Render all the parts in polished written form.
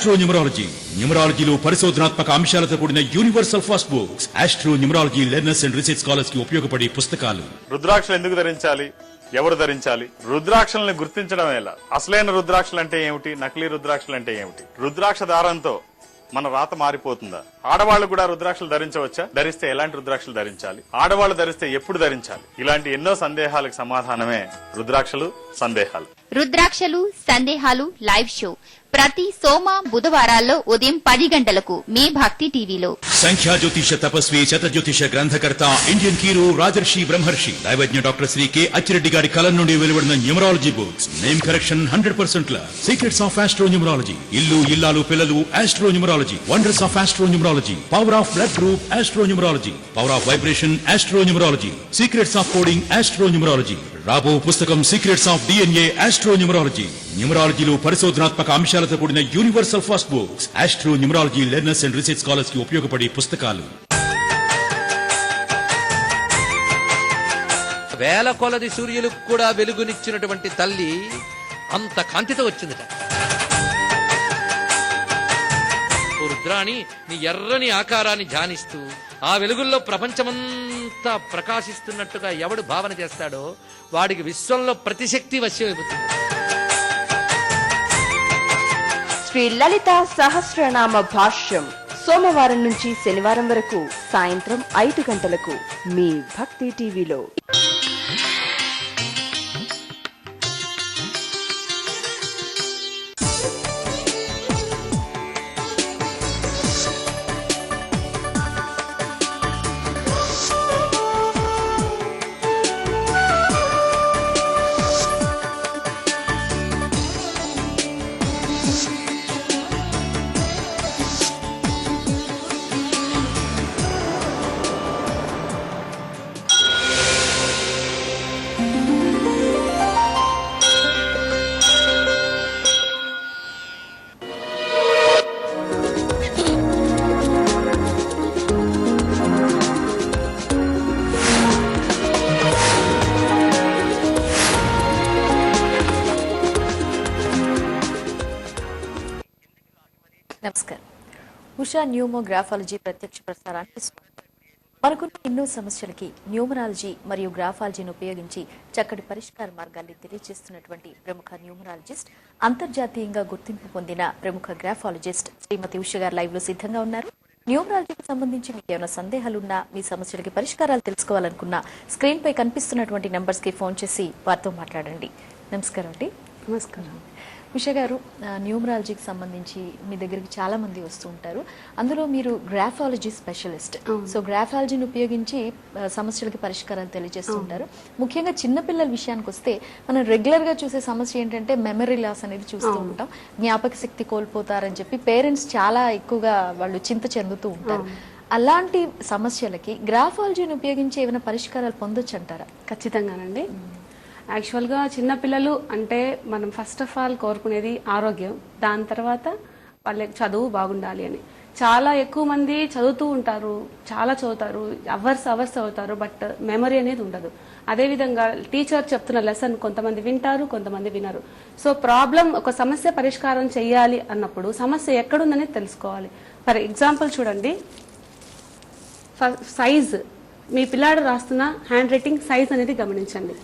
Astro numerology. న్యూమరాలజీలో పరిశోధనాత్మక అంశాలతో కూడిన universal first books. Astro numerology learners and research scholars కి ఉపయోగపడే పుస్తకాలు. రుద్రాక్షలు ఎందుకు ధరించాలి, ఎవరు ధరించాలి, రుద్రాక్షల్ని గుర్తించడం ఎలా, అసలైన రుద్రాక్షలు అంటే ఏమిటి, నకిలీ రుద్రాక్షలు అంటే ఏమిటి, రుద్రాక్ష దారంతో మన రాత మారిపోతుందా, ఆడవాళ్లు కూడా రుద్రాక్షలు ధరించవచ్చా, ధరిస్తే ఎలాంటి రుద్రాక్షలు ధరించాలి, ఆడవాళ్లు ధరిస్తే ఎప్పుడు ధరించాలి, ఇలాంటి ఎన్నో సందేహాలకు సమాధానమే రుద్రాక్షలు సందేహాలు. రుద్రాక్షలు సందేహాలు లైవ్ షో ప్రతి సోమ బుధవారాల్లో ఉదయం 10 గంటలకు మీ భక్తి టీవీలో. సంఖ్యా జ్యోతిష తపస్వి శత జ్యోతిష గ్రంథకర్త ఇండియన్ హీరో రాజర్షి బ్రహ్మర్షి దైవజ్ఞ డాక్టర్ శ్రీ కె అచ్చిరెడ్డి గారి కలం నుండి వెలువడిన న్యూమరాలజీ బుక్స్. నేమ్ కరెక్షన్ 100% ల సీక్రెట్స్ ఆఫ్ ఆస్ట్రో న్యూమరాలజీ, ఇల్లు ఇల్లాలు పిల్లలు astro numerology, wonders of astro numerology, power of blood group astro numerology, power of vibration astro numerology, secrets of coding astro numerology. రాబో పుస్తకం secrets of DNA astro numerology. న్యూమరాలజీలో పరిశోధనాత్మక అంశాలతో కూడిన universal first books. Astro numerology learners and research scholars కి ఉపయోగపడే పుస్తకాలు. వేల కొలది సూర్యులకు కూడా వెలుగునిచ్చినటువంటి తల్లి అంత కాంతితో వచ్చిందట. రుద్రాణి నీ ఎర్రని ఆకారాన్ని ధ్యానిస్తూ ఆ వెలుగుల్లో ప్రపంచమంతా ప్రకాశిస్తున్నట్టుగా ఎవడు భావన చేస్తాడో వాడికి విశ్వంలో ప్రతిశక్తి వశ్యమైపోతుంది. శ్రీ లలిత సహస్రనామ భాష్యం సోమవారం నుంచి శనివారం వరకు సాయంత్రం 5 గంటలకు మీ భక్తి టీవీలో. నమస్కారం. ఉషా న్యూమోగ్రాఫాలజీ ప్రత్యక్ష ప్రసారానికి మనకున్న ఎన్నో సమస్యలకి న్యూమరాలజీ మరియు గ్రాఫాలజీని ఉపయోగించి చక్కటి పరిష్కార మార్గాల్ని తెలియజేస్తున్నటువంటి ప్రముఖ న్యూమరాలజిస్ట్, అంతర్జాతీయంగా గుర్తింపు పొందిన ప్రముఖ గ్రాఫాలజిస్ట్ శ్రీమతి ఉష గారు లైవ్ లో సిద్ధంగా ఉన్నారు. న్యూమరాలజీకి సంబంధించి మీకు ఏమైనా సందేహాలున్నా, మీ సమస్యలకి పరిష్కారాలు తెలుసుకోవాలనుకున్నా స్క్రీన్ పై కనిపిస్తున్నటువంటి నంబర్స్ కి ఫోన్ చేసి వారితో మాట్లాడండి. నమస్కారం అండి. నమస్కారం. ఉష గారు, న్యూమరాలజీకి సంబంధించి మీ దగ్గరికి చాలా మంది వస్తూ ఉంటారు. అందులో మీరు గ్రాఫాలజీ స్పెషలిస్ట్. సో గ్రాఫాలజీని ఉపయోగించి సమస్యలకి పరిష్కారాలు తెలియజేస్తుంటారు. ముఖ్యంగా చిన్నపిల్లల విషయానికి వస్తే మనం రెగ్యులర్ గా చూసే సమస్య ఏంటంటే మెమరీ లాస్ అనేది చూస్తూ ఉంటాం. జ్ఞాపక శక్తి కోల్పోతారని చెప్పి పేరెంట్స్ చాలా ఎక్కువగా వాళ్ళు చింత చెందుతూ ఉంటారు. అలాంటి సమస్యలకి గ్రాఫాలజీని ఉపయోగించి ఏమైనా పరిష్కారాలు పొందొచ్చు అంటారా? ఖచ్చితంగానండి. యాక్చువల్గా చిన్నపిల్లలు అంటే మనం ఫస్ట్ ఆఫ్ ఆల్ కోరుకునేది ఆరోగ్యం, దాని తర్వాత వాళ్ళకి చదువు బాగుండాలి అని. చాలా ఎక్కువ మంది చదువుతూ ఉంటారు, చాలా చదువుతారు, అవర్స్ చదువుతారు, బట్ మెమరీ అనేది ఉండదు. అదేవిధంగా టీచర్ చెప్తున్న లెసన్ కొంతమంది వింటారు, కొంతమంది వినరు. సో ప్రాబ్లం, ఒక సమస్య పరిష్కారం చేయాలి అన్నప్పుడు సమస్య ఎక్కడుందనేది తెలుసుకోవాలి. ఫర్ ఎగ్జాంపుల్ చూడండి, సైజ్, మీ పిల్లాడు రాస్తున్న హ్యాండ్ రైటింగ్ సైజ్ అనేది గమనించండి.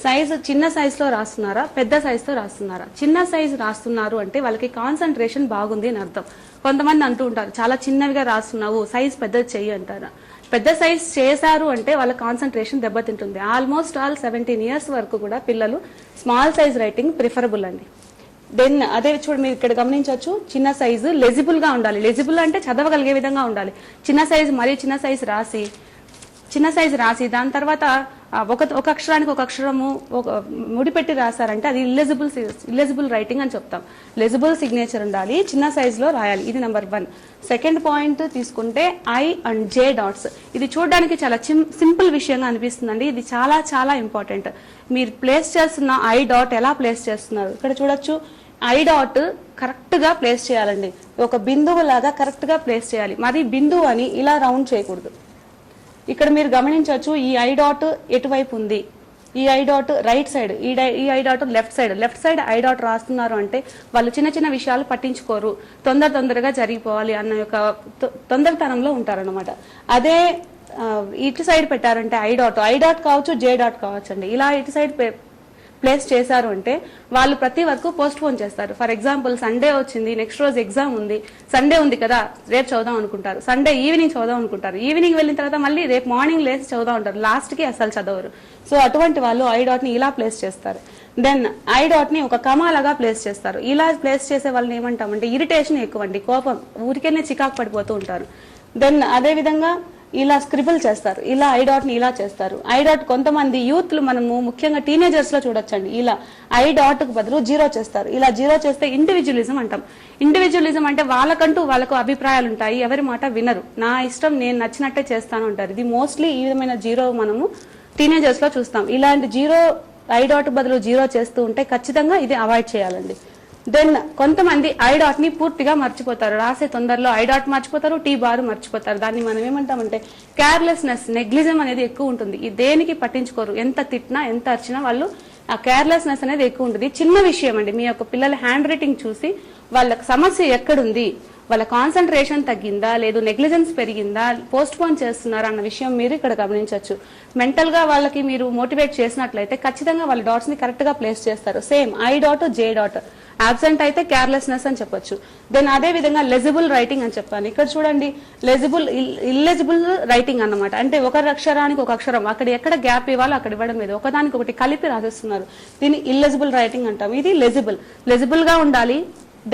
సైజు చిన్న సైజులో రాస్తున్నారా, పెద్ద సైజుతో రాస్తున్నారా? చిన్న సైజు రాస్తున్నారు అంటే వాళ్ళకి కాన్సన్ట్రేషన్ బాగుంది అని అర్థం. కొంతమంది అంటూ ఉంటారు చాలా చిన్నవిగా రాస్తున్నావు, సైజ్ పెద్దది చెయ్యి అంటారు. పెద్ద సైజ్ చేశారు అంటే వాళ్ళ కాన్సన్ట్రేషన్ దెబ్బతింటుంది. ఆల్మోస్ట్ ఆల్ 17 years వరకు కూడా పిల్లలు స్మాల్ సైజ్ రైటింగ్ ప్రిఫరబుల్ అండి. దెన్ అదే చూడు, మీరు ఇక్కడ గమనించవచ్చు, చిన్న సైజు లెజిబుల్ గా ఉండాలి. లెజిబుల్ అంటే చదవగలిగే విధంగా ఉండాలి. చిన్న సైజు, మరీ చిన్న సైజు రాసి దాని తర్వాత ఒక అక్షరానికి ఒక అక్షరము ముడిపెట్టి రాశారంటే అది ఇల్లెజిబుల్ రైటింగ్ అని చెప్తాం. లెజిబుల్ సిగ్నేచర్ ఉండాలి, చిన్న సైజులో రాయాలి. ఇది నెంబర్ 1. సెకండ్ పాయింట్ తీసుకుంటే ఐ అండ్ జే డాట్స్. ఇది చూడడానికి చాలా సింపుల్ విషయంగా అనిపిస్తుందండి, ఇది చాలా చాలా ఇంపార్టెంట్. మీరు ప్లేస్ చేస్తున్న ఐ డాట్ ఎలా ప్లేస్ చేస్తున్నారు ఇక్కడ చూడొచ్చు. ఐ డాట్ కరెక్ట్ గా ప్లేస్ చేయాలండి, ఒక బిందువు లాగా కరెక్ట్ గా ప్లేస్ చేయాలి. మరి బిందువు అని ఇలా రౌండ్ చేయకూడదు. ఇక్కడ మీరు గమనించవచ్చు, ఈ ఐ డాట్ ఎటువైపు ఉంది, ఈ ఐ డాట్ రైట్ సైడ్, ఈ I dot left side I dot రాస్తున్నారు అంటే వాళ్ళు చిన్న చిన్న విషయాలు పట్టించుకోరు, తొందరగా జరిగిపోవాలి అన్న యొక్క తొందరతనంలో ఉంటారన్నమాట. అదే ఇటు సైడ్ పెట్టారంటే ఐ డాట్ కావచ్చు, జే డాట్ కావచ్చు అండి. ఇలా ఇటు సైడ్ ప్లేస్ చేశారు అంటే వాళ్ళు ప్రతి వరకు పోస్ట్ పోన్ చేస్తారు. ఫర్ ఎగ్జాంపుల్ సండే వచ్చింది, నెక్స్ట్ రోజు ఎగ్జామ్ ఉంది, సండే ఉంది కదా రేపు చదువుదాం అనుకుంటారు, సండే ఈవినింగ్ చదువుదాం అనుకుంటారు, ఈవినింగ్ వెళ్ళిన తర్వాత మళ్ళీ రేపు మార్నింగ్ లేచి చదువుదాం ఉంటారు, లాస్ట్ కి అసలు చదవరు. సో అటువంటి వాళ్ళు ఐ డాట్ ని ఇలా ప్లేస్ చేస్తారు. దెన్ ఐ డాట్ ని ఒక కమాలాగా ప్లేస్ చేస్తారు. ఇలా ప్లేస్ చేసే వాళ్ళని ఏమంటామంటే ఇరిటేషన్ ఎక్కువ అండి, కోపం, ఊరికేనే చికాకు పడిపోతూ ఉంటారు. దెన్ అదే విధంగా ఇలా స్క్రిబుల్ చేస్తారు, ఇలా ఐ డాట్ ని ఇలా చేస్తారు. ఐ డాట్ కొంతమంది యూత్లు మనము ముఖ్యంగా టీనేజర్స్ లో చూడొచ్చండి, ఇలా ఐ డాట్ కు బదులు జీరో చేస్తారు. ఇలా జీరో చేస్తే ఇండివిజువలిజం అంటాం. ఇండివిజువలిజం అంటే వాళ్ళకు అభిప్రాయాలు ఉంటాయి, ఎవరి మాట వినరు, నా ఇష్టం నేను నచ్చినట్టే చేస్తాను అంటారు. ఇది మోస్ట్లీ ఈ విధమైన జీరో మనము టీనేజర్స్ లో చూస్తాం. ఇలాంటి జీరో ఐ డాట్ బదులు జీరో చేస్తూ ఉంటే ఖచ్చితంగా ఇది అవాయిడ్ చేయాలండి. దెన్ కొంతమంది ఐ డాట్ ని పూర్తిగా మర్చిపోతారు, రాసే తొందరలో ఐ డాట్ మర్చిపోతారు, టీ బార్ మర్చిపోతారు. దాన్ని మనం ఏమంటామంటే కేర్లెస్నెస్, నెగ్లిజం అనేది ఎక్కువ ఉంటుంది. ఈ దేనికి పట్టించుకోరు, ఎంత తిట్టినా ఎంత అరిచినా వాళ్ళు ఆ కేర్లెస్నెస్ అనేది ఎక్కువ ఉంటుంది. చిన్న విషయం అండి, మీ యొక్క పిల్లల హ్యాండ్ రైటింగ్ చూసి వాళ్ళకి సమస్య ఎక్కడుంది, వాళ్ళ కాన్సన్ట్రేషన్ తగ్గిందా లేదు, నెగ్లిజెన్స్ పెరిగిందా, పోస్ట్ పోన్ చేస్తున్నారా అన్న విషయం మీరు ఇక్కడ గమనించవచ్చు. మెంటల్ గా వాళ్ళకి మీరు మోటివేట్ చేసినట్లయితే ఖచ్చితంగా వాళ్ళ డాట్స్ ని కరెక్ట్ గా ప్లేస్ చేస్తారు. Same I dot, j dot. Absent అయితే కేర్లెస్నెస్ అని చెప్పొచ్చు. దెన్ అదే విధంగా లెజిబుల్ రైటింగ్ అని చెప్పాను. ఇక్కడ చూడండి, ఇల్లెజిబుల్ రైటింగ్ అన్నమాట. అంటే ఒక అక్షరానికి ఒక అక్షరం, అక్కడ ఎక్కడ గ్యాప్ ఇవ్వాలో అక్కడ ఇవ్వడం లేదు, ఒకదానికి ఒకటి కలిపి రాసేస్తున్నారు. దీన్ని ఇల్లెజిబుల్ రైటింగ్ అంటాం. ఇది లెజిబుల్ గా ఉండాలి.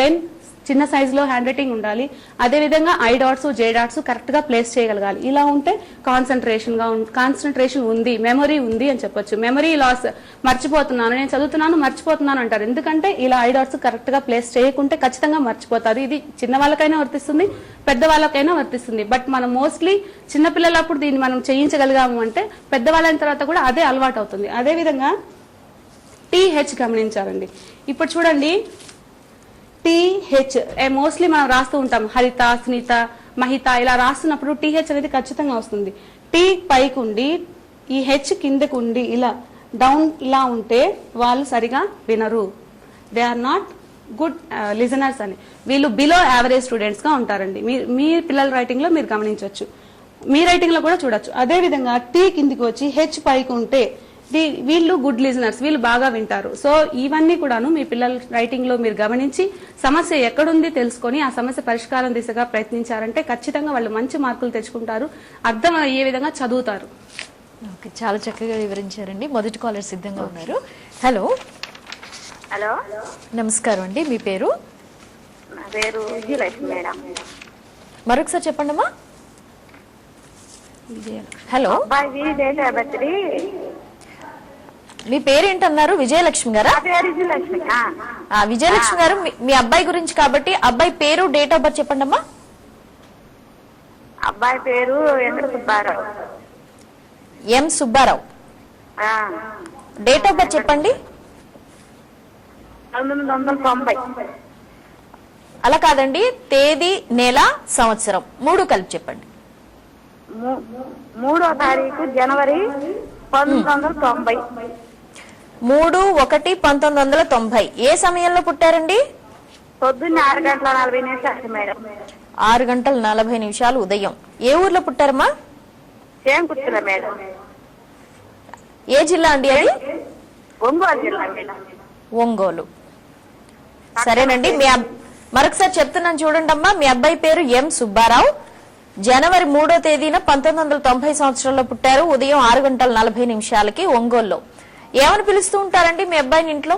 దెన్ చిన్న సైజ్ లో హ్యాండ్ రైటింగ్ ఉండాలి. అదే విధంగా I dots, J dots correct గా ప్లేస్ చేయగలగాలి. ఇలా ఉంటే కాన్సన్ట్రేషన్ ఉంది, మెమరీ ఉంది అని చెప్పొచ్చు. మెమరీ లాస్, మర్చిపోతున్నాను, నేను చదువుతున్నాను మర్చిపోతున్నాను అంటారు. ఎందుకంటే ఇలా ఐ డాట్స్ కరెక్ట్ గా ప్లేస్ చేయకుంటే ఖచ్చితంగా మర్చిపోతారు. ఇది చిన్న వాళ్ళకైనా వర్తిస్తుంది, పెద్ద వాళ్ళకైనా వర్తిస్తుంది. బట్ మనం మోస్ట్లీ చిన్నపిల్లలప్పుడు దీన్ని మనం చేయించగలిగాము అంటే పెద్దవాళ్ళైన తర్వాత కూడా అదే అలవాటు అవుతుంది. అదే విధంగా టీహెచ్ గమనించాలండి. ఇప్పుడు చూడండి, టీహెచ్ మోస్ట్లీ మనం రాస్తూ ఉంటాం, హరిత, స్మిత, మహిత ఇలా రాస్తున్నప్పుడు టీహెచ్ అనేది ఖచ్చితంగా వస్తుంది. టీ పైకి ఉండి ఈ హెచ్ కిందకు ఉండి ఇలా డౌన్ ఇలా ఉంటే వాళ్ళు సరిగా వినరు, they are not good listeners అని. వీళ్ళు బిలో యావరేజ్ స్టూడెంట్స్ గా ఉంటారండి. మీ పిల్లల రైటింగ్ లో మీరు గమనించవచ్చు, మీ రైటింగ్ లో కూడా చూడొచ్చు. అదే విధంగా టీ కిందికి వచ్చి హెచ్ పైకి ఉంటే వీళ్ళు గుడ్ లిజనర్స్, వీళ్ళు బాగా వింటారు. సో ఇవన్నీ కూడాను మీ పిల్లల రైటింగ్ లో మీరు గమనించి సమస్య ఎక్కడుంది తెలుసుకొని ఆ సమస్య పరిష్కారం దిశగా ప్రయత్నించారంటే ఖచ్చితంగా వాళ్ళు మంచి మార్కులు తెచ్చుకుంటారు, అర్థం అయ్యే విధంగా చదువుతారు. ఓకే, చాలా చక్కగా వివరించారండి. మొదటి కాలర్ సిద్ధంగా ఉన్నారు. హలో హలో, నమస్కారం అండి, మీ పేరు? నా పేరు విజయలక్ష్మి మేడం. మరొకసారి చెప్పండి అమ్మా. హలో, అబ్బాయి డేట్ ఆఫ్ బర్త్ మీ పేరేంటన్నారు? విజయలక్ష్మి గారా? విజయలక్ష్మి. విజయలక్ష్మి గారు, మీ అబ్బాయి గురించి కాబట్టి అబ్బాయి పేరు, డేట్ ఆఫ్ బర్త్ చెప్పండి అమ్మా. అబ్బాయి పేరు వెంకట సుబ్బారావు. ఎం సుబ్బారావు. డేట్ ఆఫ్ బర్త్ చెప్పండి. 1990. అలా కాదండి, తేదీ, నెల, సంవత్సరం మూడు కలిపి చెప్పండి. 3వ తారీఖు జనవరి 1990. 3/1/1990. ఏ సమయంలో పుట్టారండి? పొద్దున్న 6:40 మేడం. 6:40 ఉదయం. ఏ ఊర్లో పుట్టారమ్మా? ఏం కూర్చున్నా మేడం. ఏ జిల్లా అండి అది? ఒంగోలు జిల్లా మేడం. ఒంగోలు. సరేనండి, మరొకసారి చెప్తున్నాను చూడండి అమ్మా. మీ అబ్బాయి పేరు ఎం సుబ్బారావు, జనవరి 3వ తేదీన 1990 సంవత్సరంలో పుట్టారు, ఉదయం 6:40 ఒంగోలులో. ఏమని పిలుస్తూ ఉంటారండి మీ అబ్బాయిని ఇంట్లో?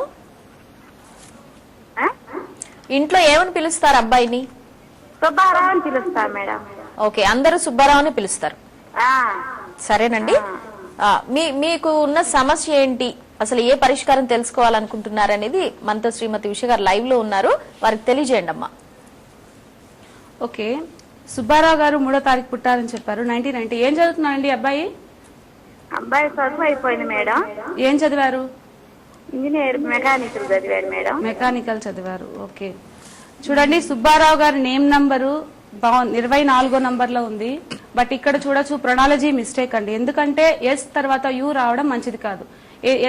ఇంట్లో ఏమని పిలుస్తారు అబ్బాయిని? సుబ్బారావు అని పిలుస్తారు మేడం. ఓకే, అందరూ సుబ్బారావు అని పిలుస్తారు. సరేనండి, మీకు ఉన్న సమస్య ఏంటి, అసలు ఏ పరిష్కారం తెలుసుకోవాలనుకుంటున్నారనేది మనతో శ్రీమతి ఉష గారు లైవ్ లో ఉన్నారు, వారికి తెలియజేయండి అమ్మా. ఓకే, సుబ్బారావు గారు 3వ తారీఖు పుట్టారని చెప్పారు, 1990. ఏం చదువుతున్నారండి అబ్బాయి? అబ్బాయి చదువు అయిపోయింది మేడం. ఏం చదివారు? ఇంజనీర్ మెకానికల్ చదివారు మేడం. మెకానికల్ చదివారు. ఓకే, చూడండి సుబ్బారావు గారి నేమ్ నంబరు 24వ నంబర్ లో ఉంది. బట్ ఇక్కడ చూడొచ్చు, ప్రొనాలజీ మిస్టేక్ అండి. ఎందుకంటే ఎస్ తర్వాత యూ రావడం మంచిది కాదు.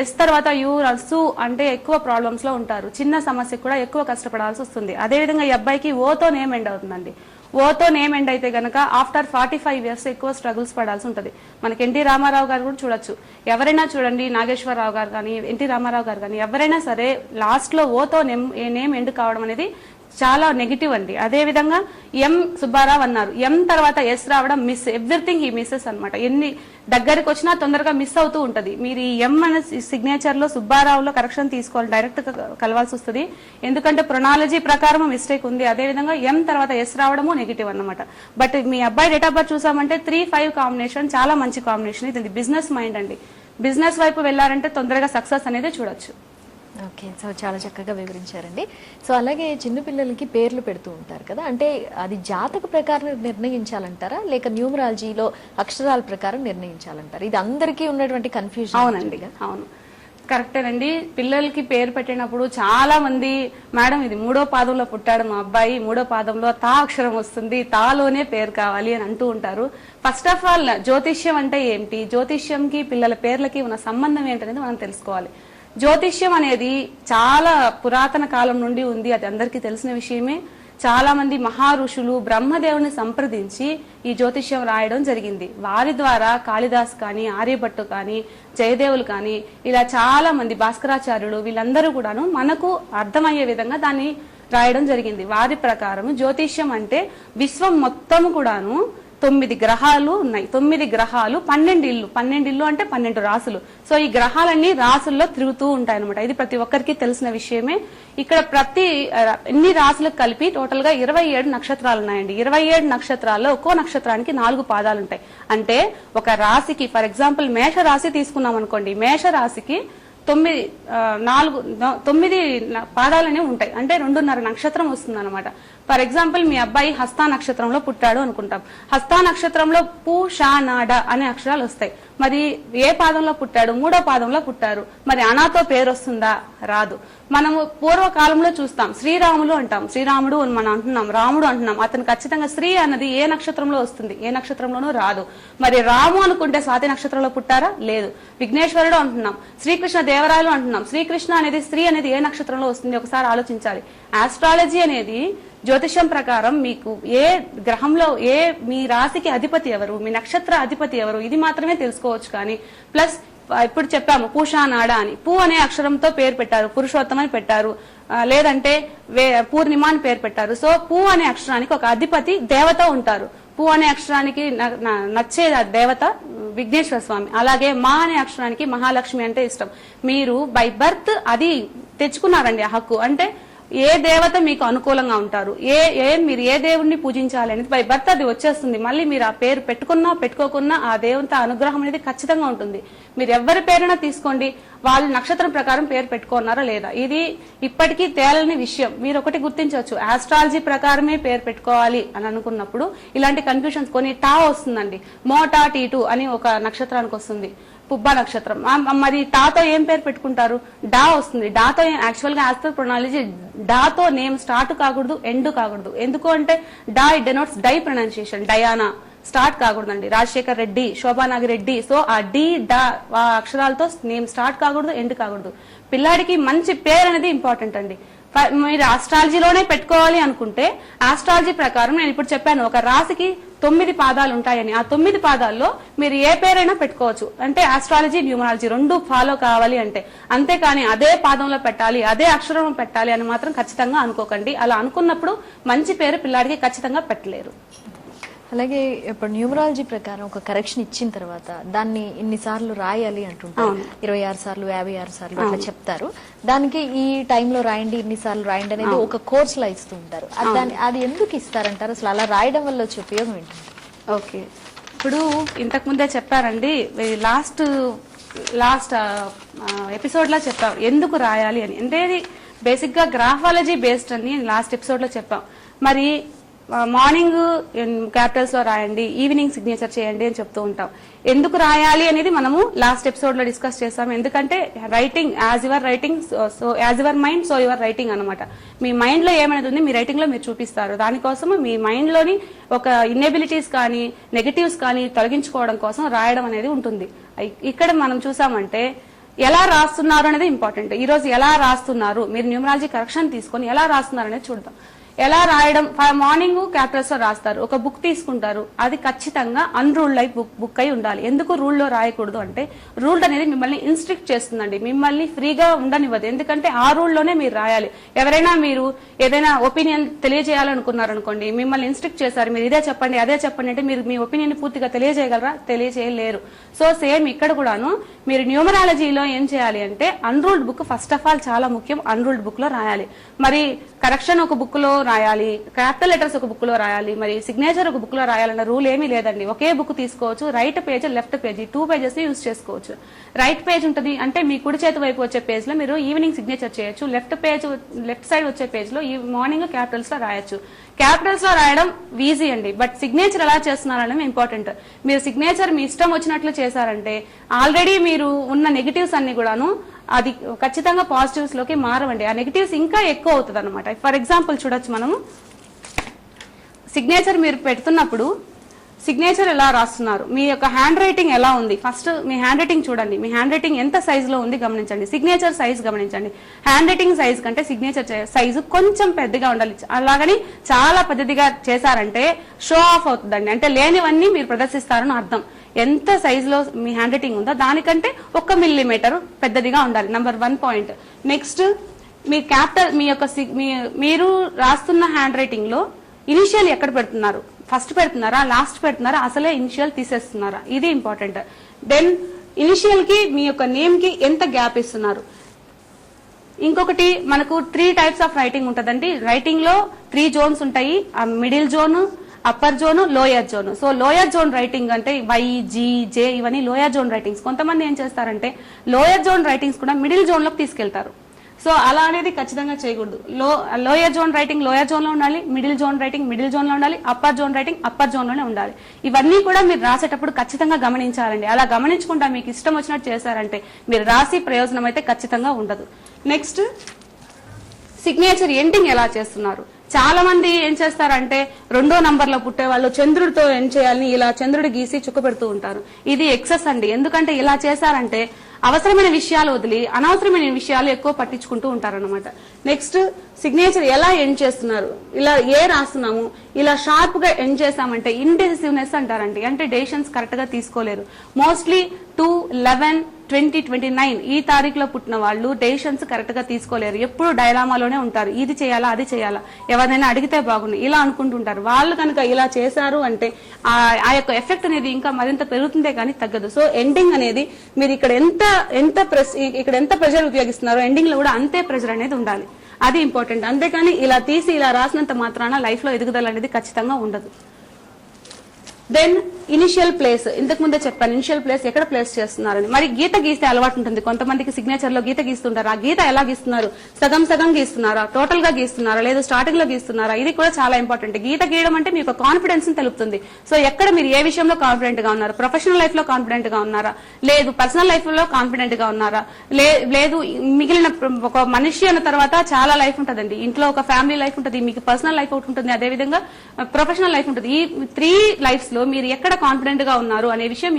ఎస్ తర్వాత యు సు అంటే ఎక్కువ ప్రాబ్లమ్స్ లో ఉంటారు. చిన్న సమస్యకు కూడా ఎక్కువ కష్టపడాల్సి వస్తుంది. అదేవిధంగా ఈ అబ్బాయికి ఓతో నేమ్ ఎండ్ అవుతుందండి. ఓతో నేమ్ ఎండ్ అయితే గనక ఆఫ్టర్ 45 ఇయర్స్ ఎక్కువ స్ట్రగుల్స్ పడాల్సి ఉంటుంది. మనకి ఎన్టీ రామారావు గారు కూడా చూడొచ్చు. ఎవరైనా చూడండి, నాగేశ్వరరావు గారు కానీ ఎన్టీ రామారావు గారు కానీ ఎవరైనా సరే లాస్ట్ లో ఓతో నేమ్ ఎండ్ కావడం అనేది చాలా నెగిటివ్ అండి. అదే విధంగా ఎం సుబ్బారావు అన్నారు, ఎం తర్వాత ఎస్ రావడం మిస్, ఎవ్రీథింగ్ ఈ మిస్సెస్ అనమాట. ఎన్ని దగ్గరికి వచ్చినా తొందరగా మిస్ అవుతూ ఉంటది. మీరు ఈ ఎం అనే సిగ్నేచర్ లో సుబ్బారావులో కరెక్షన్ తీసుకోవాలి, డైరెక్ట్ గా కలవాల్సి వస్తుంది. ఎందుకంటే ప్రొనాలజీ ప్రకారం మిస్టేక్ ఉంది. అదే విధంగా ఎం తర్వాత ఎస్ రావడము నెగిటివ్ అన్నమాట. బట్ మీ అబ్బాయి డేట్ ఆఫ్ బర్త్ చూసామంటే 3-5 కాంబినేషన్ చాలా మంచి కాంబినేషన్. ఇది బిజినెస్ మైండ్ అండి. బిజినెస్ వైపు వెళ్లారంటే తొందరగా సక్సెస్ అనేది చూడొచ్చు. ఓకే, సో చాలా చక్కగా వివరించారండి. సో అలాగే చిన్న పిల్లలకి పేర్లు పెడుతూ ఉంటారు కదా, అంటే అది జాతక ప్రకారం నిర్ణయించాలంటారా లేక న్యూమరాలజీలో అక్షరాల ప్రకారం నిర్ణయించాలంటారా? ఇది అందరికీ ఉన్నటువంటి కన్ఫ్యూజన్. అవునండి, అవును, కరెక్టేనండి. పిల్లలకి పేరు పెట్టినప్పుడు చాలా మంది, మేడం ఇది 3వ పాదంలో పుట్టాడు మా అబ్బాయి, 3వ పాదంలో తా అక్షరం వస్తుంది, తాలోనే పేరు కావాలి అని అంటూ ఉంటారు. ఫస్ట్ ఆఫ్ ఆల్ జ్యోతిష్యం అంటే ఏంటి, జ్యోతిష్యంకి పిల్లల పేర్లకి ఉన్న సంబంధం ఏంటనేది మనం తెలుసుకోవాలి. జ్యోతిష్యం అనేది చాలా పురాతన కాలం నుండి ఉంది, అది అందరికీ తెలిసిన విషయమే. చాలా మంది మహా ఋషులు బ్రహ్మదేవుని సంప్రదించి ఈ జ్యోతిష్యం రాయడం జరిగింది. వారి ద్వారా కాళిదాస్ కానీ, ఆర్యభట్టు కానీ, జయదేవులు కానీ, ఇలా చాలా మంది, భాస్కరాచార్యులు, వీళ్ళందరూ కూడాను మనకు అర్థమయ్యే విధంగా దాన్ని రాయడం జరిగింది. వారి ప్రకారం జ్యోతిష్యం అంటే విశ్వం మొత్తం కూడాను 9 గ్రహాలు ఉన్నాయి. 9 గ్రహాలు 12 ఇళ్ళు, 12 ఇళ్ళు అంటే 12 రాసులు. సో ఈ గ్రహాలన్నీ రాసుల్లో తిరుగుతూ ఉంటాయి అనమాట. ఇది ప్రతి ఒక్కరికి తెలిసిన విషయమే. ఇక్కడ ప్రతి ఎన్ని రాసులకు కలిపి టోటల్ గా 27 నక్షత్రాలు ఉన్నాయండి. 27 నక్షత్రాల్లో ఒక్కో నక్షత్రానికి 4 పాదాలు ఉంటాయి. అంటే ఒక రాశికి, ఫర్ ఎగ్జాంపుల్ మేష రాశి తీసుకున్నాం అనుకోండి, మేష రాశికి 9 పాదాలనే ఉంటాయి. అంటే 2.5 నక్షత్రం వస్తుంది అనమాట. ఫర్ ఎగ్జాంపుల్ మీ అబ్బాయి హస్తా నక్షత్రంలో పుట్టాడు అనుకుంటాం. హస్తా నక్షత్రంలో పు, షా, నాడ అనే అక్షరాలు వస్తాయి. మరి ఏ పాదంలో పుట్టాడు? 3వ పాదంలో పుట్టారు. మరి అనాతో పేరు వస్తుందా? రాదు. మనము పూర్వకాలంలో చూస్తాం, శ్రీరాములు అంటాం, శ్రీరాముడు అని మనం అంటున్నాం, రాముడు అంటున్నాం. అతను ఖచ్చితంగా శ్రీ అన్నది ఏ నక్షత్రంలో వస్తుంది? ఏ నక్షత్రంలోనూ రాదు. మరి రాము అనుకుంటే స్వాతి నక్షత్రంలో పుట్టారా? లేదు. విఘ్నేశ్వరుడు అంటున్నాం, శ్రీకృష్ణ దేవరాయలు అంటున్నాం, శ్రీకృష్ణ అనేది స్త్రీ అనేది ఏ నక్షత్రంలో వస్తుంది? ఒకసారి ఆలోచించాలి. ఆస్ట్రాలజీ అనేది జ్యోతిషం ప్రకారం మీకు ఏ గ్రహంలో మీ రాశికి అధిపతి ఎవరు, మీ నక్షత్ర అధిపతి ఎవరు, ఇది మాత్రమే తెలుసుకోవచ్చు. కానీ ప్లస్ ఇప్పుడు చెప్పాము పూషానాడ అని, పూ అనే అక్షరంతో పేరు పెట్టారు, పురుషోత్తమ అని పెట్టారు, లేదంటే పూర్ణిమ అని పేరు పెట్టారు. సో పూ అనే అక్షరానికి ఒక అధిపతి దేవత ఉంటారు. పూ అనే అక్షరానికి నచ్చే దేవత విఘ్నేశ్వర స్వామి. అలాగే మా అనే అక్షరానికి మహాలక్ష్మి అంటే ఇష్టం. మీరు బై బర్త్ అది తెచ్చుకున్నారండి ఆ హక్కు. అంటే ఏ దేవత మీకు అనుకూలంగా ఉంటారు, మీరు ఏ దేవుణ్ణి పూజించాలి అనేది బై బర్త్ అది వచ్చేస్తుంది. మళ్ళీ మీరు ఆ పేరు పెట్టుకున్నా పెట్టుకోకున్నా ఆ దేవత అనుగ్రహం అనేది ఖచ్చితంగా ఉంటుంది. మీరు ఎవరి పేరైనా తీసుకోండి, వాళ్ళు నక్షత్రం ప్రకారం పేరు పెట్టుకున్నారా లేదా, ఇది ఇప్పటికీ తేలని విషయం. మీరు ఒకటి గుర్తించవచ్చు, ఆస్ట్రాలజీ ప్రకారమే పేరు పెట్టుకోవాలి అని అనుకున్నప్పుడు ఇలాంటి కన్ఫ్యూషన్స్ కొన్ని టా వస్తుందండి. మోటా టీ2 అని ఒక నక్షత్రానికి వస్తుంది, పుబ్బ నక్షత్రం. మరి టాతో ఏం పేరు పెట్టుకుంటారు? డా వస్తుంది. డాతో యాక్చువల్ గా యాజ్ పర్ ప్రొనాలజీ డాతో నేమ్ స్టార్ట్ కాకూడదు, ఎండ్ కాకూడదు. ఎందుకు అంటే డా it denotes die pronunciation, Diana start కాకూడదండి. రాజశేఖర్ రెడ్డి, శోభానాగి రెడ్డి, సో ఆ డి డా అక్షరాలతో నేమ్ స్టార్ట్ కాకూడదు, ఎండ్ కాకూడదు. పిల్లాడికి మంచి పేరు అనేది ఇంపార్టెంట్ అండి. మీరు ఆస్ట్రాలజీలోనే పెట్టుకోవాలి అనుకుంటే ఆస్ట్రాలజీ ప్రకారం నేను ఇప్పుడు చెప్పాను, ఒక రాశికి 9 పాదాలు ఉంటాయని. ఆ 9 పాదాల్లో మీరు ఏ పేరైనా పెట్టుకోవచ్చు. అంటే ఆస్ట్రాలజీ, న్యూమరాలజీ 2 ఫాలో కావాలి అంటే. అంతేకాని అదే పాదంలో పెట్టాలి, అదే అక్షరం పెట్టాలి అని మాత్రం ఖచ్చితంగా అనుకోకండి. అలా అనుకున్నప్పుడు మంచి పేరు పిల్లాడికి ఖచ్చితంగా పెట్టలేరు. అలాగే ఇప్పుడు న్యూమరాలజీ ప్రకారం ఒక కరెక్షన్ ఇచ్చిన తర్వాత దాన్ని ఇన్నిసార్లు రాయాలి అంటుంటారు. 26 సార్లు, 56 సార్లు అట్లా చెప్తారు. దానికి ఈ టైంలో రాయండి, ఇన్నిసార్లు రాయండి అనేది ఒక కోర్స్ లా ఇస్తూ ఉంటారు. అది ఎందుకు ఇస్తారంటారు? అసలు అలా రాయడం వల్ల వచ్చే ఉపయోగం ఏంటి? ఓకే, ఇప్పుడు ఇంతకు ముందే చెప్పారండి, లాస్ట్ ఎపిసోడ్ లో చెప్పాం ఎందుకు రాయాలి అని. అంటే బేసిక్ గా గ్రాఫాలజీ బేస్డ్ అని లాస్ట్ ఎపిసోడ్ లో చెప్పాం. మరి మార్నింగ్ క్యాపిటల్స్ లో రాయండి, ఈవినింగ్ సిగ్నేచర్ చేయండి అని చెప్తూ ఉంటాం. ఎందుకు రాయాలి అనేది మనము లాస్ట్ ఎపిసోడ్ లో డిస్కస్ చేస్తాం. ఎందుకంటే writing as your writing, so as your mind so your writing అనమాట. మీ మైండ్ లో ఏమైనా ఉంది మీ రైటింగ్ లో మీరు చూపిస్తారు. దానికోసం మీ మైండ్ లోని ఒక ఇన్ఎబిలిటీస్ కానీ నెగటివ్స్ కానీ తొలగించుకోవడం కోసం రాయడం అనేది ఉంటుంది. ఇక్కడ మనం చూసామంటే ఎలా రాస్తున్నారు అనేది ఇంపార్టెంట్. ఈ రోజు ఎలా రాస్తున్నారు, మీరు న్యూమరాలజీ కరెక్షన్ తీసుకొని ఎలా రాస్తున్నారు అనేది చూద్దాం. ఎలా రాయడం, మార్నింగ్ క్యాపిటల్స్ లో రాస్తారు, ఒక బుక్ తీసుకుంటారు, అది ఖచ్చితంగా అన్రూల్డ్ లైఫ్ బుక్ అయి ఉండాలి. ఎందుకు రూల్ లో రాయకూడదు అంటే, రూల్ అనేది మిమ్మల్ని ఇన్స్ట్రిక్ట్ చేస్తుందండి, మిమ్మల్ని ఫ్రీగా ఉండనివ్వదు. ఎందుకంటే ఆ రూల్ లోనే మీరు రాయాలి. ఎవరైనా మీరు ఏదైనా ఒపీనియన్ తెలియజేయాలనుకున్నారనుకోండి, మిమ్మల్ని ఇన్స్ట్రిక్ట్ చేశారు, మీరు ఇదే చెప్పండి అదే చెప్పండి అంటే మీరు మీ ఒపీనియన్ పూర్తిగా తెలియజేయగలరా? తెలియజేయలేరు. సో సేమ్ ఇక్కడ కూడాను మీరు న్యూమరాలజీలో ఏం చేయాలి అంటే, unruled book first of all చాలా ముఖ్యం, అన్రూల్డ్ బుక్ లో రాయాలి. మరి కరెక్షన్ ఒక బుక్ లో రాయాలి, క్యాపిటల్ లెటర్స్ ఒక బుక్ లో రాయాలి, మరి సిగ్నేచర్ ఒక బుక్ లో రాయాలన్న రూల్ ఏమీ లేదండి. ఒకే బుక్ తీసుకోవచ్చు, right page left page 2 pages use చేసుకోవచ్చు. రైట్ పేజ్ ఉంటుంది అంటే మీ కుడి చేతి వైపు వచ్చే పేజ్ లో మీరు ఈవినింగ్ సిగ్నేచర్ చేయొచ్చు, లెఫ్ట్ సైడ్ వచ్చే పేజ్ లో ఈ మార్నింగ్ క్యాపిటల్స్ లో రాయొచ్చు. క్యాపిటల్స్ లో రాయడం ఈజీ అండి, బట్ సిగ్నేచర్ ఎలా చేస్తున్నారనేది ఇంపార్టెంట్. మీరు సిగ్నేచర్ మీ ఇష్టం వచ్చినట్లు చేశారంటే ఆల్రెడీ మీరు ఉన్న నెగిటివ్స్ అన్ని కూడాను అది ఖచ్చితంగా పాజిటివ్స్ లోకి మారవండి, ఆ నెగిటివ్స్ ఇంకా ఎక్కువ అవుతుంది అనమాట. ఫర్ ఎగ్జాంపుల్ చూడొచ్చు, మనము సిగ్నేచర్ మీరు పెడుతున్నప్పుడు సిగ్నేచర్ ఎలా రాస్తున్నారు, మీ యొక్క హ్యాండ్ రైటింగ్ ఎలా ఉంది, ఫస్ట్ మీ హ్యాండ్ రైటింగ్ చూడండి, మీ హ్యాండ్ రైటింగ్ ఎంత సైజ్ లో ఉంది గమనించండి, సిగ్నేచర్ సైజ్ గమనించండి. హ్యాండ్ రైటింగ్ సైజ్ కంటే సిగ్నేచర్ సైజు కొంచెం పెద్దగా ఉండాలి. అలాగని చాలా పెద్దదిగా చేశారంటే షో ఆఫ్ అవుతుందండి, అంటే లేనివన్నీ మీరు ప్రదర్శిస్తారని అర్థం. ఎంత సైజ్ లో మీ హ్యాండ్ రైటింగ్ ఉందో దానికంటే 1 మిల్లీమీటర్ పెద్దదిగా ఉండాలి, నంబర్ 1 పాయింట్. నెక్స్ట్ మీ క్యాపిటల్, మీ యొక్క మీరు రాస్తున్న హ్యాండ్ రైటింగ్ లో ఇనిషియల్ ఎక్కడ పెడుతున్నారు, ఫస్ట్ పెడుతున్నారా లాస్ట్ పెడుతున్నారా, అసలే ఇనిషియల్ తీసేస్తున్నారా, ఇది ఇంపార్టెంట్. దెన్ ఇనిషియల్ కి మీ యొక్క నేమ్ కి ఎంత గ్యాప్ ఇస్తున్నారు. ఇంకొకటి మనకు 3 టైప్స్ ఆఫ్ రైటింగ్ ఉంటదండి. రైటింగ్ లో 3 జోన్స్ ఉంటాయి, middle zone, upper zone, lower zone. So lower zone writing అంటే వై, జీ, జే ఇవన్నీ లోయర్ జోన్ రైటింగ్స్. కొంతమంది ఏం చేస్తారంటే లోయర్ జోన్ రైటింగ్స్ కూడా మిడిల్ జోన్ లోకి తీసుకెళ్తారు. సో అలా అనేది ఖచ్చితంగా చేయకూడదు. Lower zone writing lower zone లో ఉండాలి, middle zone writing middle zone లో ఉండాలి, upper zone writing upper zone లోనే ఉండాలి. ఇవన్నీ కూడా మీరు రాసేటప్పుడు ఖచ్చితంగా గమనించాలండి. అలా గమనించకుండా మీకు ఇష్టం వచ్చినట్టు చేశారంటే మీరు రాసి ప్రయోజనం అయితే ఖచ్చితంగా ఉండదు. నెక్స్ట్ సిగ్నేచర్ ఎండింగ్ ఎలా చేస్తున్నారు. చాలా మంది ఏం చేస్తారంటే 2వ నంబర్ లో పుట్టే వాళ్ళు చంద్రుడితో ఏం చేయాలని ఇలా చంద్రుడి గీసి చుక్క పెడుతూ ఉంటారు. ఇది ఎక్సెస్ అండి. ఎందుకంటే ఇలా చేశారంటే అవసరమైన విషయాలు వదిలి అనవసరమైన విషయాలు ఎక్కువ పట్టించుకుంటూ ఉంటారన్నమాట. నెక్స్ట్ సిగ్నేచర్ ఎలా ఎండ్ చేస్తున్నారు, ఇలా ఏ రాస్తున్నాము, ఇలా షార్ప్ గా ఎండ్ చేసామంటే ఇండెసిసివ్నెస్ అంటారండి, అంటే డెసిషన్స్ కరెక్ట్ గా తీసుకోలేరు. మోస్ట్లీ 2/11/2029 ఈ తారీఖులో పుట్టిన వాళ్ళు డెసిషన్స్ కరెక్ట్ గా తీసుకోలేరు, ఎప్పుడు డైలామాలోనే ఉంటారు. ఇది చేయాలా అది చేయాలా, ఎవరైనా అడిగితే బాగుంది ఇలా అనుకుంటుంటారు. వాళ్ళు కనుక ఇలా చేశారు అంటే ఆ యొక్క ఎఫెక్ట్ అనేది ఇంకా మరింత పెరుగుతుందే కానీ తగ్గదు. సో ఎండింగ్ అనేది మీరు ఇక్కడ ఎంత ప్రెషర్ ఉపయోగిస్తున్నారో ఎండింగ్ లో కూడా అంతే ప్రెషర్ అనేది ఉండాలి, అది ఇంపార్టెంట్. అంతేకాని ఇలా తీసి ఇలా రాసినంత మాత్రాన లైఫ్ లో ఎదుగుదల అనేది ఖచ్చితంగా ఉండదు. దెన్ ఇనిషియల్ ప్లేస్, ఇంతకు ముందే చెప్పాను ఇనిషియల్ ప్లేస్ ఎక్కడ ప్లేస్ చేస్తున్నారని. మరి గీత గీస్తే అలవాటు ఉంటుంది కొంతమందికి, సిగ్నేచర్ లో గీత గీస్తుంటారు. ఆ గీత ఎలా గీస్తున్నారు, సగం సగం గీస్తున్నారా, టోటల్ గా గీస్తున్నారా, లేదా స్టార్టింగ్ లో గీస్తున్నారా, ఇది కూడా చాలా ఇంపార్టెంట్. గీత గీయడం అంటే మీకు కాన్ఫిడెన్స్ ని తెలుపుతుంది. సో ఎక్కడ మీరు ఏ విషయంలో కాన్ఫిడెంట్ గా ఉన్నారు, ప్రొఫెషనల్ లైఫ్ లో కాన్ఫిడెంట్ గా ఉన్నారా, లేదు పర్సనల్ లైఫ్ లో కాన్ఫిడెంట్ గా ఉన్నారా, లేదు మిగిలిన ఒక మనిషి అన్న తర్వాత చాలా లైఫ్ ఉంటుందండి. ఇంట్లో ఒక ఫ్యామిలీ లైఫ్ ఉంటుంది, మీకు పర్సనల్ లైఫ్ ఒకటి ఉంటుంది, అదేవిధంగా ప్రొఫెషనల్ లైఫ్ ఉంటుంది. ఈ 3 లైఫ్స్ లో మీరు ఎక్కడ కాన్ఫిడెంట్ గా ఉన్నారు అనే విషయం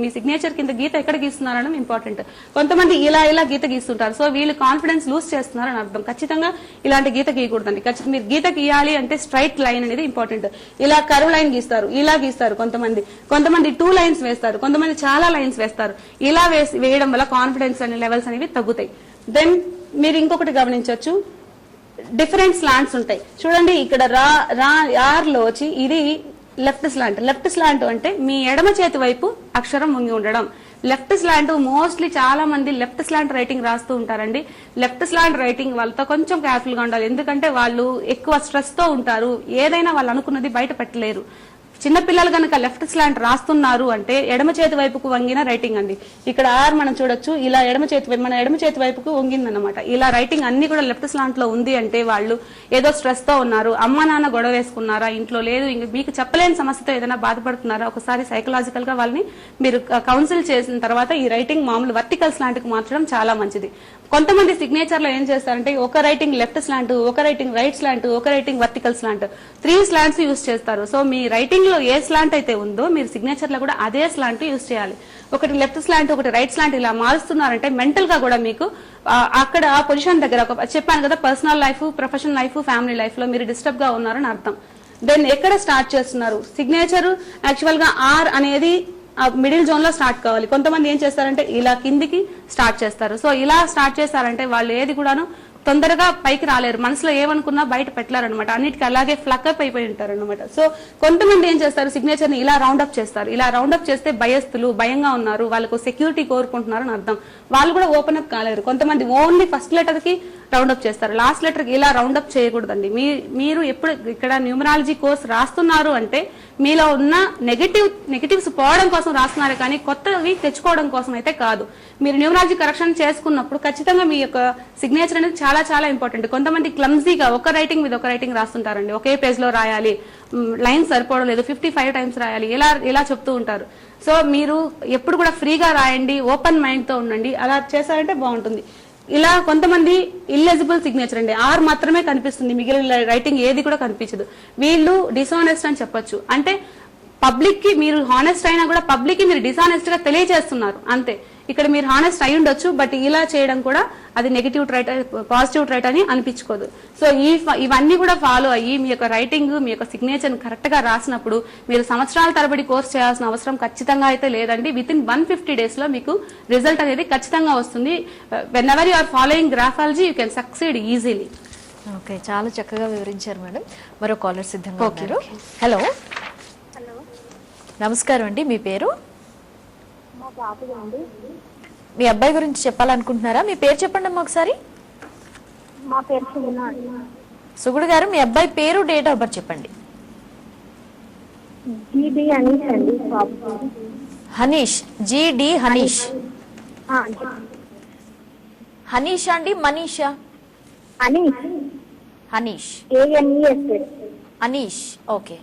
మీ సిగ్నేచర్ కింద గీత ఎక్కడ గీస్తున్నారని ఇంపార్టెంట్. కొంతమంది ఇలా గీత గీస్తుంటారు, సో వీళ్ళు కాన్ఫిడెన్స్ లూజ్ చేస్తున్నారని అర్థం. ఖచ్చితంగా ఇలాంటి గీత గీయకూడదండి. మీరు గీత గీయాలి అంటే స్ట్రైట్ లైన్ అనేది ఇంపార్టెంట్. ఇలా కర్వ్ లైన్ గీస్తారు, ఇలా గీస్తారు కొంతమంది 2 లైన్స్ వేస్తారు, కొంతమంది చాలా లైన్స్ వేస్తారు. ఇలా వేయడం వల్ల కాన్ఫిడెన్స్ అనే లెవెల్స్ అనేవి తగ్గుతాయి. దెన్ మీరు ఇంకొకటి గమనించవచ్చు, డిఫరెంట్ స్లాంట్స్ ఉంటాయి చూడండి. ఇక్కడ ఆర్ లో వచ్చి ఇది లెఫ్ట్ స్లాంట్ అంటే మీ ఎడమ చేతి వైపు అక్షరం ముంగి ఉండడం. లెఫ్ట్ స్లాంట్ మోస్ట్లీ చాలా మంది లెఫ్ట్ స్లాంట్ రైటింగ్ రాస్తూ ఉంటారండి. లెఫ్ట్ స్లాంట్ రైటింగ్ వాళ్ళతో కొంచెం కేర్ఫుల్ గా ఉండాలి, ఎందుకంటే వాళ్ళు ఎక్కువ స్ట్రెస్ తో ఉంటారు, ఏదైనా వాళ్ళు అనుకున్నది బయట పెట్టలేరు. చిన్నపిల్లలు కనుక లెఫ్ట్ స్లాంట్ రాస్తున్నారు అంటే ఎడమ చేతి వైపుకు వంగిన రైటింగ్ అండి. ఇక్కడ ఆర్ మనం చూడొచ్చు, ఇలా మన ఎడమ చేతి వైపుకు వంగిందన్నమాట. ఇలా రైటింగ్ అన్ని కూడా లెఫ్ట్ స్లాంట్ లో ఉంది అంటే వాళ్ళు ఏదో స్ట్రెస్ తో ఉన్నారు, అమ్మ నాన్న గొడవ వేసుకున్నారా ఇంట్లో, లేదు మీకు చెప్పలేని సమస్యతో ఏదైనా బాధపడుతున్నారా, ఒకసారి సైకలాజికల్ గా వాళ్ళని మీరు కౌన్సిల్ చేసిన తర్వాత ఈ రైటింగ్ మామూలు వర్టికల్ స్లాంట్ కు మార్చడం చాలా మంచిది. కొంతమంది సిగ్నేచర్ లో ఏం చేస్తారంటే ఒక రైటింగ్ లెఫ్ట్ స్లాంట్, ఒక రైటింగ్ రైట్ స్లాంట్, ఒక రైటింగ్ వర్టికల్ స్లాంట్, 3 స్లాంట్స్ యూజ్ చేస్తారు. సో మీ రైటింగ్ లో లో ఏ స్లాంట్ అయితే ఉందో మీరు సిగ్నేచర్ లో కూడా అదే స్లాంట్ యూజ్ చేయాలి. ఒకటి లెఫ్ట్ స్లాంట్ ఒకటి రైట్ స్లాంట్ ఇలా మారుస్తున్నారంటే మెంటల్ గా కూడా మీకు అక్కడ ఆ పొజిషన్ దగ్గర చెప్పాను కదా, personal life, professional life, family life లో మీరు డిస్టర్బ్ గా ఉన్నారని అర్థం. దెన్ ఎక్కడ స్టార్ట్ చేస్తున్నారు? సిగ్నేచర్ యాక్చువల్ గా ఆర్ అనేది మిడిల్ జోన్ లో స్టార్ట్ కావాలి. కొంతమంది ఏం చేస్తారంటే ఇలా కిందికి స్టార్ట్ చేస్తారు. సో ఇలా స్టార్ట్ చేస్తారంటే వాళ్ళు ఏది కూడాను తొందరగా పైకి రాలేరు, మనసులో ఏమనుకున్నా బయట పెట్టలేరు అనమాట, అన్నిటికీ అలాగే ఫ్లక్అప్ అయిపోయి ఉంటారు అనమాట. సో కొంతమంది ఏం చేస్తారు, సిగ్నేచర్ ని ఇలా రౌండప్ చేస్తారు. ఇలా రౌండప్ చేస్తే భయస్థులు, భయంగా ఉన్నారు, వాళ్ళకు సెక్యూరిటీ కోరుకుంటున్నారు అని అర్థం. వాళ్ళు కూడా ఓపెన్ అప్ కాలేరు. కొంతమంది ఓన్లీ ఫస్ట్ లెటర్ కి రౌండప్ చేస్తారు, లాస్ట్ లెటర్ కి ఇలా రౌండప్ చేయకూడదండి. మీరు ఎప్పుడు ఇక్కడ న్యూమరాలజీ కోర్స్ రాస్తున్నారు అంటే మీలో ఉన్న నెగటివ్స్ పోవడం కోసం రాస్తున్నారు, కానీ కొత్తవి తెచ్చుకోవడం కోసం అయితే కాదు. మీరు న్యూమరాలజీ కరెక్షన్ చేసుకున్నప్పుడు ఖచ్చితంగా మీ యొక్క సిగ్నేచర్ అనేది చాలా చాలా ఇంపార్టెంట్. కొంతమంది క్లమ్జీగా ఒక రైటింగ్ మీద ఒక రైటింగ్ రాస్తుంటారండి, ఒకే పేజ్ లో రాయాలి, లైన్స్ సరిపోవడం లేదు, 55 టైమ్స్ రాయాలి, ఇలా చెప్తూ ఉంటారు. సో మీరు ఎప్పుడు కూడా ఫ్రీగా రాయండి, ఓపెన్ మైండ్ తో ఉండండి, అలా చేశారంటే బాగుంటుంది. ఇలా కొంతమంది ఇల్లిజిబుల్ సిగ్నేచర్ అండి, ఆర్ మాత్రమే కనిపిస్తుంది, మిగిలిన రైటింగ్ ఏది కూడా కనిపించదు. వీళ్ళు డిసానెస్ట్ అని చెప్పొచ్చు. అంటే పబ్లిక్ కి మీరు హానెస్ట్ అయినా కూడా పబ్లిక్ కి మీరు డిసానెస్ట్ గా తెలియజేస్తున్నారు అంతే. ఇక్కడ మీరు హానెస్ట్ అయి ఉండొచ్చు, బట్ ఇలా చేయడం కూడా అది నెగిటివ్ ట్రైట్, పాజిటివ్ ట్రైట్ అని అనిపించుకోదు. సో ఇవన్నీ కూడా ఫాలో అయ్యి మీ యొక్క రైటింగ్, మీ యొక్క సిగ్నేచర్ కరెక్ట్ గా రాసినప్పుడు మీరు సంవత్సరాల తరబడి కోర్స్ చేయాల్సిన అవసరం ఖచ్చితంగా అయితే లేదండి. విత్ ఇన్ 150 days లో మీకు రిజల్ట్ అనేది ఖచ్చితంగా వస్తుంది. Whenever you are following graphology you can succeed easily. Okay, చాలా చక్కగా వివరించారు మేడం. మరో కాలర్ సిద్ధంగా ఉన్నారు. హలో, నమస్కారం అండి, మీ పేరు? మీ అబ్బాయి గురించి చెప్పాలనుకుంటున్నారా? మీ పేరు చెప్పండి అమ్మా ఒకసారి. మా పేరు సుగుడు గారు, మీ అబ్బాయి పేరు, డేట్ ఆఫ్ బర్త్ చెప్పండి. జీడి అనీష్ అండి. హనీష్, జీడి హనీష్. హనీష్ అండి, Manisha? Anish. Hanish, ANES. Anish. Okay,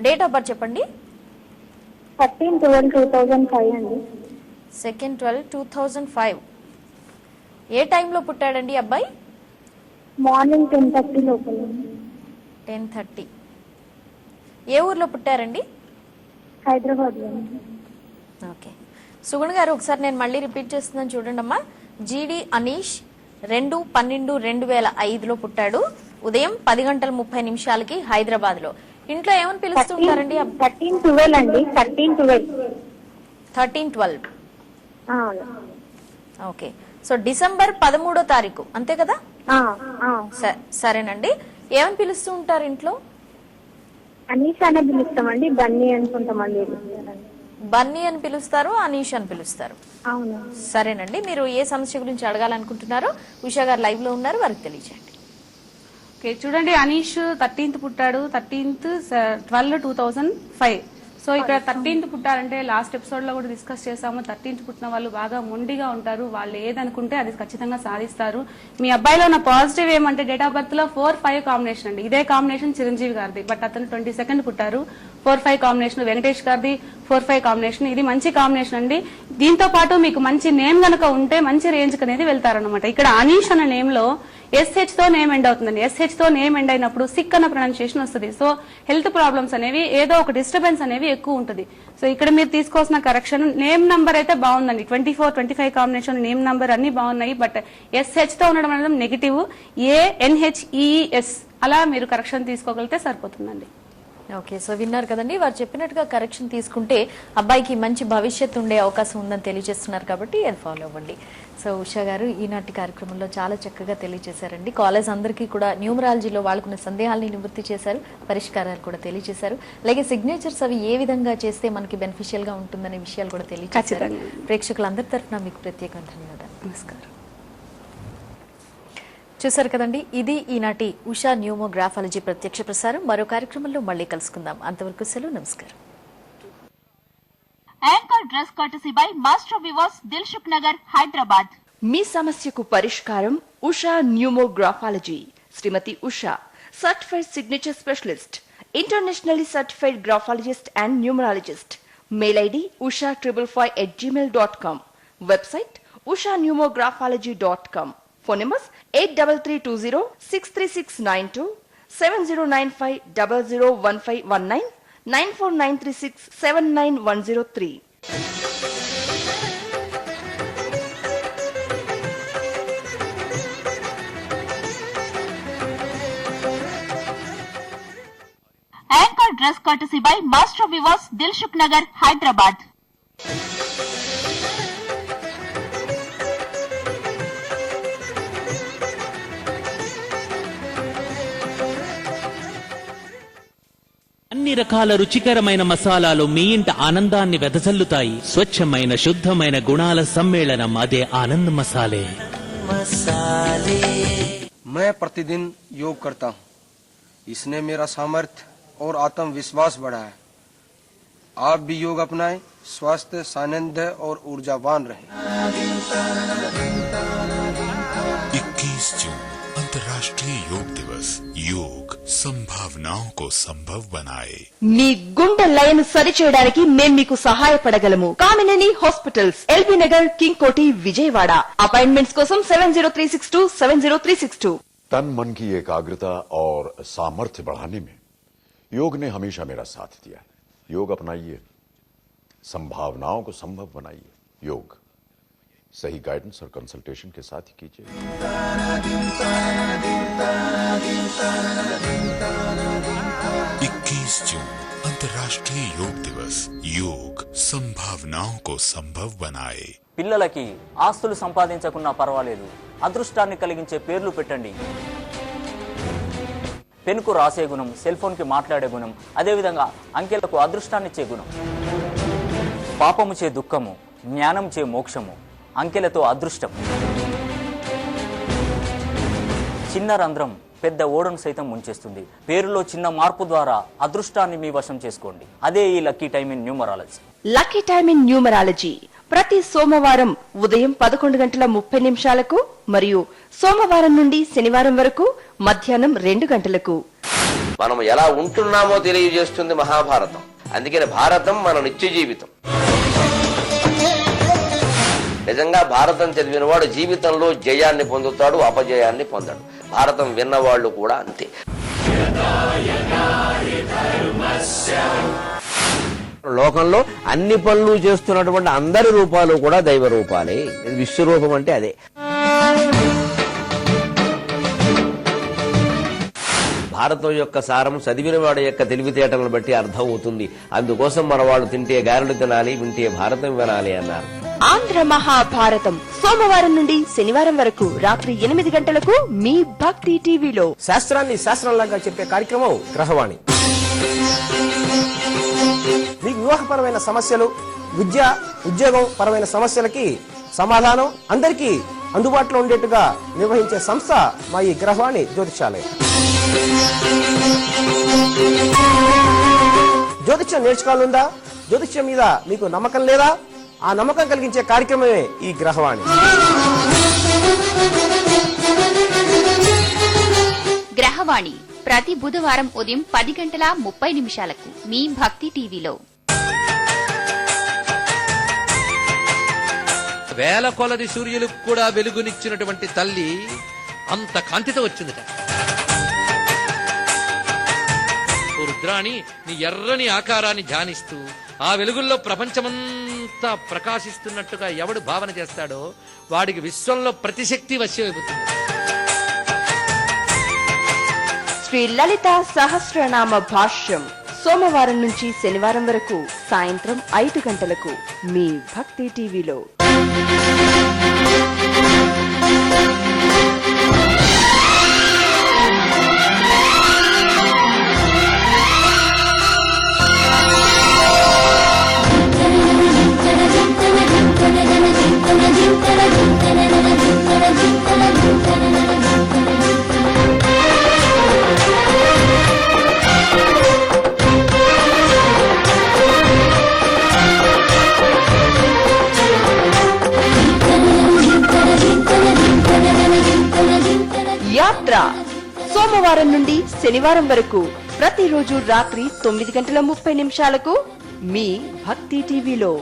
date of birth చెప్పండి. 13/12/2005 అండి. 2/12/2005. ఏ టైంలో పుట్టాడండి అబ్బాయి? మార్నింగ్ 10:30 లోపల. 10:30. ఏ ఊర్లో పుట్టారండి? హైదరాబాద్ లో. ఓకే, సుగుణ్ గారు ఒకసారి నేను మళ్ళీ రిపీట్ చేస్తున్నాను చూడండి అమ్మా. జీడి అనీష్ 2/12/2005 పుట్టాడు. ఉదయం 10:30 హైదరాబాద్ లో. ఇంట్లో ఏమని పిలుస్తూ ఉంటారండి? 13/12 అండి. 13/12. ఓకే, సో డిసెంబర్ 13వ తారీఖు అంతే కదా? సరేనండి. ఏమని పిలుస్తూ ఉంటారు ఇంట్లో? అనీష్ అనే పిలుస్తామండి, బన్నీ అనుకుంటామండి. బన్నీ అని పిలుస్తారు, అనీష్ అని పిలుస్తారు. అవును. సరేనండి, మీరు ఏ సమస్య గురించి అడగాలనుకుంటున్నారో ఉషా గారు లైవ్ లో ఉన్నారు, వారికి తెలియజేయండి. ఓకే, చూడండి, అనీష్ 13th పుట్టాడు, 13/12/2005. సో ఇక్కడ 13th పుట్టారంటే లాస్ట్ ఎపిసోడ్ లో కూడా డిస్కస్ చేసాము. 13th పుట్టిన వాళ్ళు బాగా మొండిగా ఉంటారు, వాళ్ళు ఏదనుకుంటే అది ఖచ్చితంగా సాధిస్తారు. మీ అబ్బాయిలో ఉన్న పాజిటివ్ ఏమంటే డేట్ ఆఫ్ బర్త్ లో 4-5 కాంబినేషన్ అండి. ఇదే కాంబినేషన్ చిరంజీవి గారిది, బట్ అతను 22nd పుట్టారు. 4-5 కాంబినేషన్, వెంకటేష్ గారిది 4-5 కాంబినేషన్. ఇది మంచి కాంబినేషన్ అండి. దీంతో పాటు మీకు మంచి నేమ్ గనక ఉంటే మంచి రేంజ్ అనేది వెళ్తారనమాట. ఇక్కడ అనీష్ అన్న నేమ్ లో SH తో నేమ్ ఎండ్ అవుతుందండి. SH తో నేమ్ ఎండ్ అయినప్పుడు సిక్ అన్న ప్రొనౌన్సియేషన్ వస్తుంది. సో హెల్త్ ప్రాబ్లమ్స్ అనేవి, ఏదో ఒక డిస్టర్బెన్స్ అనేవి ఎక్కువ ఉంటుంది. సో ఇక్కడ మీరు తీసుకోవాల్సిన కరెక్షన్, నేమ్ నంబర్ అయితే బాగుందండి. 24-25 కాంబినేషన్ నేమ్ నంబర్ అన్ని బాగున్నాయి, బట్ SH తో ఉండడం అనేది నెగిటివ్. ANHEES అలా మీరు కరెక్షన్ తీసుకోగలిగితే సరిపోతుందండి. ఓకే, సో విన్నారు కదండి, వారు చెప్పినట్టుగా కరెక్షన్ తీసుకుంటే అబ్బాయికి మంచి భవిష్యత్తు ఉండే అవకాశం ఉందని తెలియజేస్తున్నారు, కాబట్టి అది ఫాలో అవ్వండి. సో ఉషా గారు ఈనాటి కార్యక్రమంలో చాలా చక్కగా తెలియజేశారండి. కాలేజ్ అందరికీ కూడా న్యూమరాలజీలో వాళ్ళకున్న సందేహాలని నివృత్తి చేశారు, పరిష్కారాలు కూడా తెలియజేశారు. అలాగే సిగ్నేచర్స్ అవి ఏ విధంగా చేస్తే మనకి బెనిఫిషియల్ గా ఉంటుందనే విషయాలు కూడా తెలియజేశారు. ప్రేక్షకులందరి తరఫున మీకు ప్రత్యేకంగా ధన్యవాదాలు. నమస్కారం. చూసారు కదండి, ఇది ఈనాటి ఉషా న్యూమోగ్రాఫాలజీ ప్రత్యక్ష ప్రసారం. మరో కార్యక్రమంలో మళ్ళీ కలుసుకుందాం. అంతవరకు సెలవు, నమస్కారం. Anchor dress courtesy by master Vivas, Dilsukh Nagar, Hyderabad. మీ సమస్యకు పరిష్కారం Usha numographology. Shrimati Usha, certified signature specialist, internationally certified graphologist and numerologist. Mail ID usha555@gmail.com. Website ushanumographology.com. Phone numbers 8332063692, 7095001519 94936 79103. Anchor dress courtesy by master Vivas Dilsukh Nagar Hyderabad. అన్ని రకాల రుచికరమైన మసాలాలు మీ ఇంట ఆనందాన్ని వెదజల్లుతాయి. స్వచ్ఛమైన శుద్ధమైన గుణాల సమ్మేళనం అదే ఆనంద్ మసాలే. मैं प्रतिदिन योग करता हूँ. इसने मेरा सामर्थ्य और आत्मविश्वास बढ़ाया है. आप भी योग अपनाएं, स्वस्थ, सानिध्य और ऊर्जावान रहें. 21 जून अंतर्राष्ट्रीय योग दिवस. योग संभावनाओं को संभव बनाए. మీ గుండె లయను సరిచేయడానికి మేం మీకు సహాయపడగలము. Kamineni hospitals, LB Nagar, King Koti, Vijayawada. Appointments కోసం 70362 70362. तन मन की एकाग्रता और सामर्थ्य बढ़ाने में योग ने हमेशा मेरा साथ दिया. योग अपनाइए, संभावनाओं को संभव बनाइए. योग सही गाइडेंस और कंसल्टेशन के साथ ही कीजिए. 21 जून अंतर्राष्ट्रीय योग दिवस. योग संभावनाओं को संभव बनाए. పిల్లలకి ఆస్తులు సంపాదించకున్నా పర్వాలేదు, అదృష్టాన్ని కలిగించే పేర్లు పెట్టండి. పెన్కు రాసే గుణం, సెల్ ఫోన్ కి మాట్లాడే గుణం, అదేవిధంగా అంకెలకు అదృష్టాన్నిచ్చే గుణం. పాపము చే దుఃఖము, జ్ఞానం చే మోక్షము, అంకెలతో అదృష్టం. చిన్న రంధ్రం పెద్ద ఓడను సైతం ముంచేస్తుంది. పేరులో చిన్న మార్పు ద్వారా అదృష్టాన్ని మీ వశం చేసుకోండి. అదే ఈ lucky time in numerology. Lucky time in numerology ప్రతి సోమవారం ఉదయం 11:30 మరియు సోమవారం నుండి శనివారం వరకు మధ్యాహ్నం 2 గంటలకు. మనం ఎలా ఉంటున్నామో తెలియజేస్తుంది మహాభారతం. అందుకని భారతం మన నిత్య జీవితం. నిజంగా భారతం చదివిన వాడు జీవితంలో జయాన్ని పొందుతాడు, అపజయాన్ని పొందాడు. భారతం విన్నవాళ్లు కూడా అంతే. లోకంలో అన్ని పనులు చేస్తున్నటువంటి అందరి రూపాలు కూడా దైవ రూపాలే. విశ్వరూపం అంటే అదే. భారతం యొక్క సారం చదివిన వాడి యొక్క తెలివితేటలను బట్టి అర్థం అవుతుంది. అందుకోసం మన వాళ్ళు తింటే గారెలు తినాలి, వింటే భారతం వినాలి అన్నారు. ఆంధ్ర మహాభారతం సోమవారం నుండి శనివారం వరకు రాత్రి 8 గంటలకు మీ భక్తి టీవీలో. శాస్త్రాన్ని శాస్త్రంలాగా చెప్పే కార్యక్రమం గ్రహవాణి. మీకు వివాహపరమైన సమస్యలు, విద్య, ఉద్యోగం పరమైన సమస్యలకి సమాధానం అందరికీ అందుబాటులో ఉండేట్టుగా నిర్వహించే సంస్థ మా ఈ గ్రహవాణి జ్యోతిషాలయం. జ్యోతిష్యం నేర్చుకోవాలందా? జ్యోతిష్యం మీద మీకు నమ్మకం లేదా? ఆ నమ్మకం కలిగించే కార్యక్రమమే ఈ గ్రహవాణి. గ్రహవాణి ప్రతి బుధవారం ఉదయం 10:30 మీ భక్తి టీవీలో. వేల కొలది సూర్యులకు కూడా వెలుగునిచ్చినటువంటి తల్లి అంత కాంతితో వచ్చిందట. రుద్రాణి నీ ఎర్రని ఆకారాన్ని ధ్యానిస్తూ ఆ వెలుగుల్లో ప్రపంచమంతా ప్రకాశిస్తున్నట్టుగా ఎవడు భావన చేస్తాడో వాడికి విశ్వంలో ప్రతిశక్తి వశ్యమైపోతుంది. శ్రీ లలిత సహస్రనామ భాష్యం సోమవారం నుంచి శనివారం వరకు సాయంత్రం 5 గంటలకు మీ భక్తి టీవీలో. యాత్ర సోమవారం నుండి శనివారం వరకు ప్రతిరోజు రాత్రి 9:30 మీ భక్తి టీవీలో.